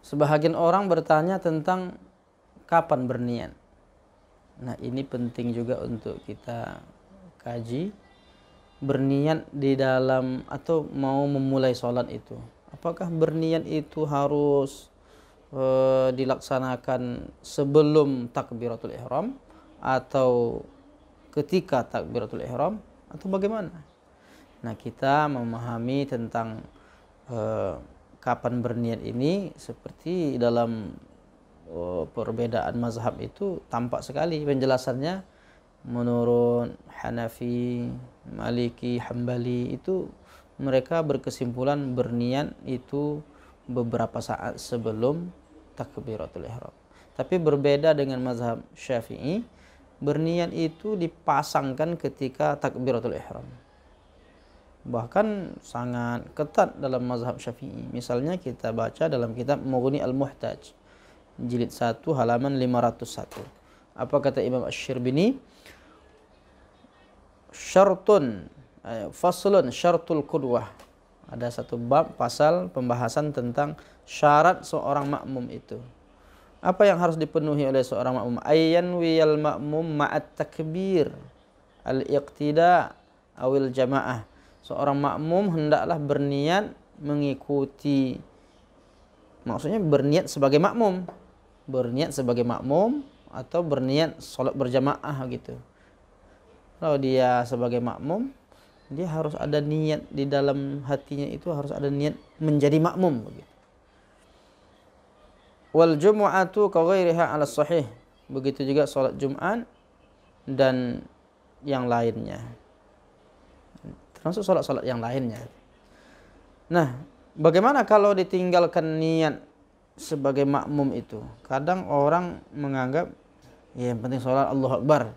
Sebahagian orang bertanya tentang kapan berniat. Nah, ini penting juga untuk kita kaji. Berniat di dalam atau mau memulai sholat itu, apakah berniat itu harus dilaksanakan sebelum takbiratul ihram atau ketika takbiratul ihram atau bagaimana? Nah, kita memahami tentang kapan berniat ini seperti dalam perbedaan mazhab itu tampak sekali penjelasannya. Menurut Hanafi, Maliki, Hambali itu mereka berkesimpulan berniat itu beberapa saat sebelum takbiratul ihram. Tapi berbeda dengan mazhab Syafi'i, berniat itu dipasangkan ketika takbiratul ihram. Bahkan sangat ketat dalam mazhab Syafi'i. Misalnya kita baca dalam kitab Mughni Al-Muhtaj, jilid 1 halaman 501. Apa kata Imam Asy-Syirbini? Syartun faslun syartul qudwah. Ada satu bab pasal pembahasan tentang syarat seorang makmum itu. Apa yang harus dipenuhi oleh seorang makmum? Ayyan wiyal makmum ma'at takbir al-iqtida awil jamaah. Seorang makmum hendaklah berniat mengikuti, maksudnya berniat sebagai makmum. Berniat sebagai makmum atau berniat salat berjamaah gitu. Kalau dia sebagai makmum, dia harus ada niat di dalam hatinya, itu harus ada niat menjadi makmum begitu. Wal jumu'atu ka ghairiha 'ala sahih. Begitu juga salat Jumat dan yang lainnya. Termasuk salat-salat yang lainnya. Nah, bagaimana kalau ditinggalkan niat sebagai makmum itu? Kadang orang menganggap ya yang penting salat Allahu Akbar.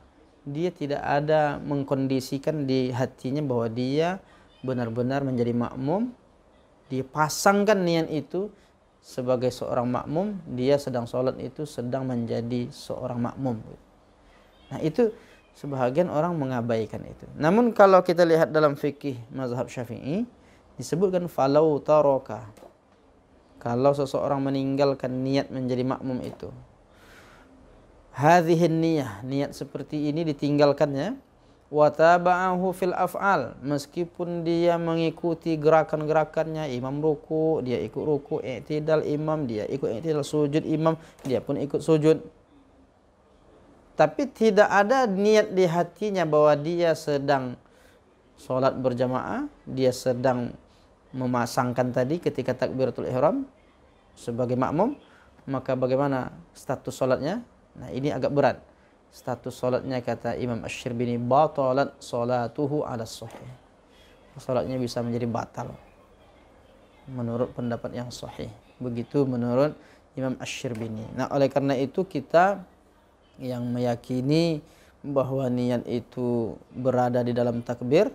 Dia tidak ada mengkondisikan di hatinya bahwa dia benar-benar menjadi makmum. Dia pasangkan niat itu sebagai seorang makmum, dia sedang sholat itu sedang menjadi seorang makmum. Nah, itu sebahagian orang mengabaikan itu. Namun kalau kita lihat dalam fikih mazhab Syafi'i, disebutkan falau taraka, kalau seseorang meninggalkan niat menjadi makmum itu, hadhihin niyah, niat seperti ini ditinggalkannya, wa taba'ahu fil af'al, meskipun dia mengikuti gerakan-gerakannya, imam ruku, dia ikut ruku, i'tidal imam, dia ikut i'tidal, sujud imam, dia pun ikut sujud. Tapi tidak ada niat di hatinya bahwa dia sedang sholat berjamaah, dia sedang memasangkan tadi ketika takbiratul ihram sebagai makmum, maka bagaimana status sholatnya? Nah, ini agak berat. Status solatnya kata Imam Asy-Syirbini, batalat salatuhu 'ala sahih. Salatnya bisa menjadi batal menurut pendapat yang sahih. Begitu menurut Imam Asy-Syirbini. Nah, oleh karena itu kita yang meyakini bahwa niat itu berada di dalam takbir,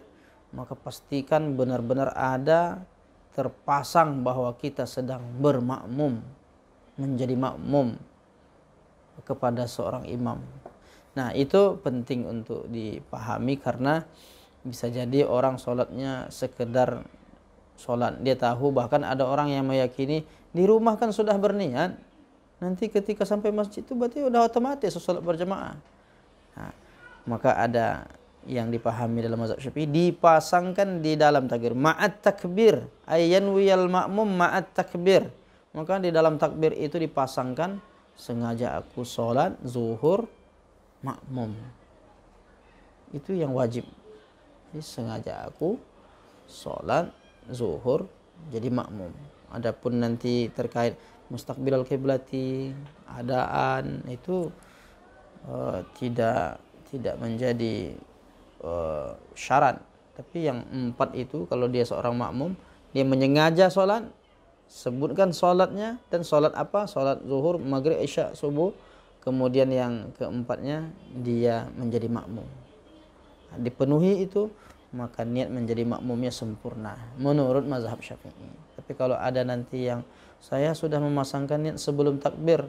maka pastikan benar-benar ada terpasang bahwa kita sedang bermakmum, menjadi makmum kepada seorang imam. Nah, itu penting untuk dipahami karena bisa jadi orang sholatnya sekedar sholat. Dia tahu, bahkan ada orang yang meyakini di rumah kan sudah berniat, nanti ketika sampai masjid itu berarti udah otomatis sholat berjamaah. Nah, maka ada yang dipahami dalam mazhab Syafi'i, dipasangkan di dalam takbir ma'at takbir, ayyan wiyal ma'mum ma'at takbir. Maka di dalam takbir itu dipasangkan sengaja aku sholat zuhur makmum, itu yang wajib. Jadi sengaja aku sholat zuhur jadi makmum. Adapun nanti terkait mustaqbilal kiblati, adaan, itu tidak menjadi syarat. Tapi yang 4 itu, kalau dia seorang makmum, dia menyengaja sholat, sebutkan sholatnya, dan sholat apa? Sholat zuhur, maghrib, isya, subuh. Kemudian yang keempatnya dia menjadi makmum. Nah, dipenuhi itu, maka niat menjadi makmumnya sempurna menurut mazhab Syafi'i. Tapi kalau ada nanti yang saya sudah memasangkan niat sebelum takbir,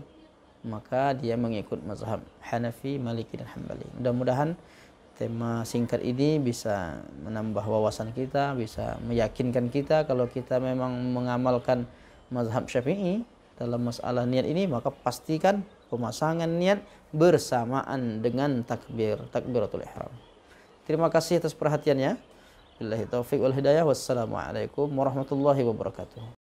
maka dia mengikut mazhab Hanafi, Maliki, dan Hambali. Mudah-mudahan tema singkat ini bisa menambah wawasan kita, bisa meyakinkan kita kalau kita memang mengamalkan mazhab Syafi'i, dalam masalah niat ini, maka pastikan pemasangan niat bersamaan dengan takbiratul ihram. Terima kasih atas perhatiannya. Billahi taufiq wal hidayah. Wassalamualaikum warahmatullahi wabarakatuh.